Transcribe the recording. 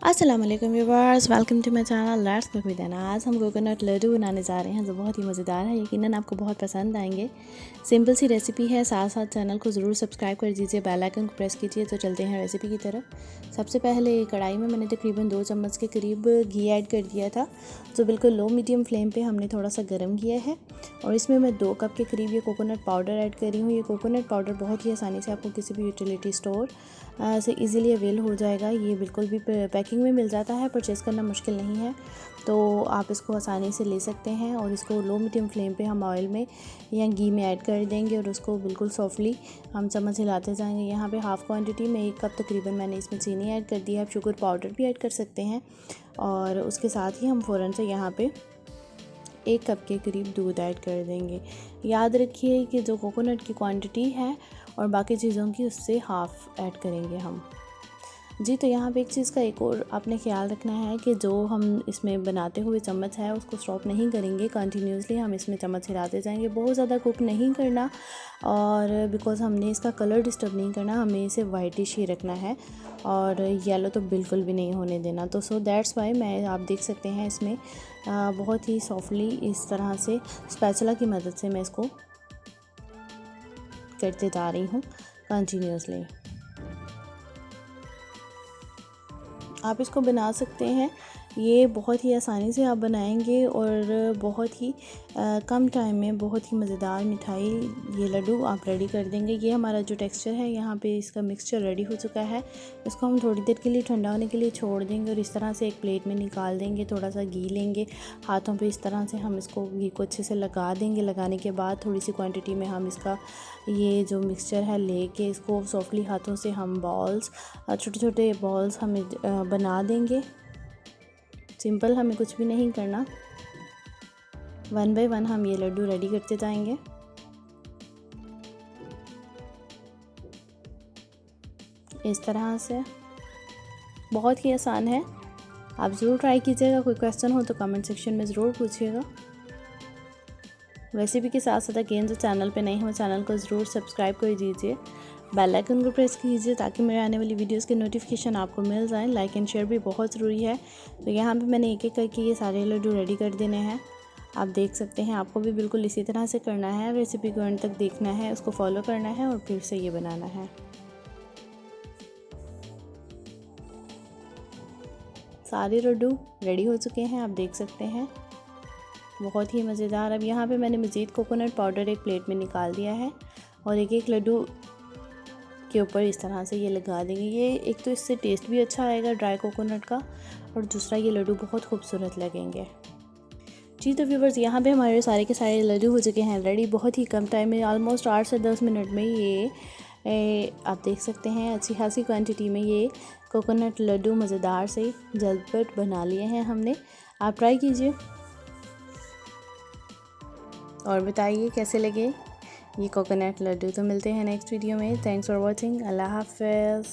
अस्सलाम वालेकुम viewers, welcome to my channel let's cook with Ana. आज हम कोकोनट लड्डू बनाने जा रहे हैं जो बहुत ही मज़ेदार है। यकीनन आपको बहुत पसंद आएंगे। सिंपल सी रेसिपी है, साथ साथ चैनल को ज़रूर सब्सक्राइब कर दीजिए, बेल आइकन को प्रेस कीजिए। तो चलते हैं रेसिपी की तरफ। सबसे पहले कढ़ाई में मैंने तकरीबन 2 चम्मच के करीब घी ऐड कर दिया था, जो बिल्कुल लो मीडियम फ्लेम पर हमने थोड़ा सा गर्म किया है। और इसमें मैं 2 कप के करीब ये कोकोनट पाउडर ऐड कर रही हूँ। ये कोकोनट पाउडर बहुत ही आसानी से आपको किसी भी यूटिलिटी स्टोर से इजीली अवेल हो जाएगा। ये बिल्कुल भी पैकिंग में मिल जाता है, परचेज़ करना मुश्किल नहीं है, तो आप इसको आसानी से ले सकते हैं। और इसको लो मीडियम फ्लेम पे हम ऑयल में या घी में ऐड कर देंगे और उसको बिल्कुल सॉफ्टली हम चम्मच हिलाते जाएंगे। यहाँ पे हाफ़ क्वांटिटी में 1 कप तकरीबन मैंने इसमें चीनी ऐड कर दी है। आप शुगर पाउडर भी ऐड कर सकते हैं। और उसके साथ ही हम फ़ौरन से यहाँ पे 1 कप के करीब दूध ऐड कर देंगे। याद रखिए कि जो कोकोनट की क्वांटिटी है और बाकी चीज़ों की उससे हाफ़ ऐड करेंगे हम जी। तो यहाँ पे एक चीज़ का एक और आपने ख्याल रखना है कि जो हम इसमें बनाते हुए चम्मच है उसको स्टॉप नहीं करेंगे, कंटिन्यूसली हम इसमें चम्मच हिलाते जाएंगे। बहुत ज़्यादा कुक नहीं करना, और बिकॉज़ हमने इसका कलर डिस्टर्ब नहीं करना, हमें इसे वाइटिश ही रखना है और येलो तो बिल्कुल भी नहीं होने देना। तो सो दैट्स वाई मैं आप देख सकते हैं इसमें बहुत ही सॉफ्टली इस तरह से स्पैचुला की मदद से मैं इसको करते जा रही हूँ कंटिन्यूसली। आप इसको बना सकते हैं, ये बहुत ही आसानी से आप बनाएंगे और बहुत ही कम टाइम में बहुत ही मज़ेदार मिठाई ये लड्डू आप रेडी कर देंगे। ये हमारा जो टेक्सचर है यहाँ पे इसका मिक्सचर रेडी हो चुका है। इसको हम थोड़ी देर के लिए ठंडा होने के लिए छोड़ देंगे और इस तरह से एक प्लेट में निकाल देंगे। थोड़ा सा घी लेंगे हाथों पे, इस तरह से हम इसको घी को अच्छे से लगा देंगे। लगाने के बाद थोड़ी सी क्वांटिटी में हम इसका ये जो मिक्सचर है लेके इसको सॉफ्टली हाथों से हम बॉल्स, छोटे छोटे बॉल्स हमें बना देंगे। सिंपल, हमें कुछ भी नहीं करना, 1 बाय 1 हम ये लड्डू रेडी करते जाएंगे। इस तरह से बहुत ही आसान है, आप ज़रूर ट्राई कीजिएगा। कोई क्वेश्चन हो तो कमेंट सेक्शन में ज़रूर पूछिएगा। रेसिपी के साथ साथ अगेन जो चैनल पे नहीं हो चैनल को ज़रूर सब्सक्राइब कर दीजिए, बेल आइकन को प्रेस कीजिए ताकि मेरे आने वाली वीडियोस के नोटिफिकेशन आपको मिल जाएं। लाइक एंड शेयर भी बहुत ज़रूरी है। तो यहाँ पे मैंने एक एक करके ये सारे लड्डू रेडी कर देने हैं। आप देख सकते हैं, आपको भी बिल्कुल इसी तरह से करना है। रेसिपी को एंड तक देखना है, उसको फॉलो करना है और फिर से ये बनाना है। सारे लड्डू रेडी हो चुके हैं, आप देख सकते हैं, बहुत ही मज़ेदार। अब यहाँ पे मैंने मज़ीद कोकोनट पाउडर एक प्लेट में निकाल दिया है और एक एक लड्डू के ऊपर इस तरह से ये लगा देंगे। ये एक तो इससे टेस्ट भी अच्छा आएगा ड्राई कोकोनट का, और दूसरा ये लड्डू बहुत खूबसूरत लगेंगे जी। तो व्यूवर्स, यहाँ पे हमारे सारे के सारे लड्डू हो चुके हैं रेडी, बहुत ही कम टाइम में, ऑलमोस्ट 8 से 10 मिनट में ये आप देख सकते हैं अच्छी खासी क्वांटिटी में ये कोकोनट लड्डू मज़ेदार से झटपट बना लिए हैं हमने। आप ट्राई कीजिए और बताइए कैसे लगे ये कोकोनट लड्डू। तो मिलते हैं नेक्स्ट वीडियो में। Thanks for watching. अल्लाह हाफ़िज़।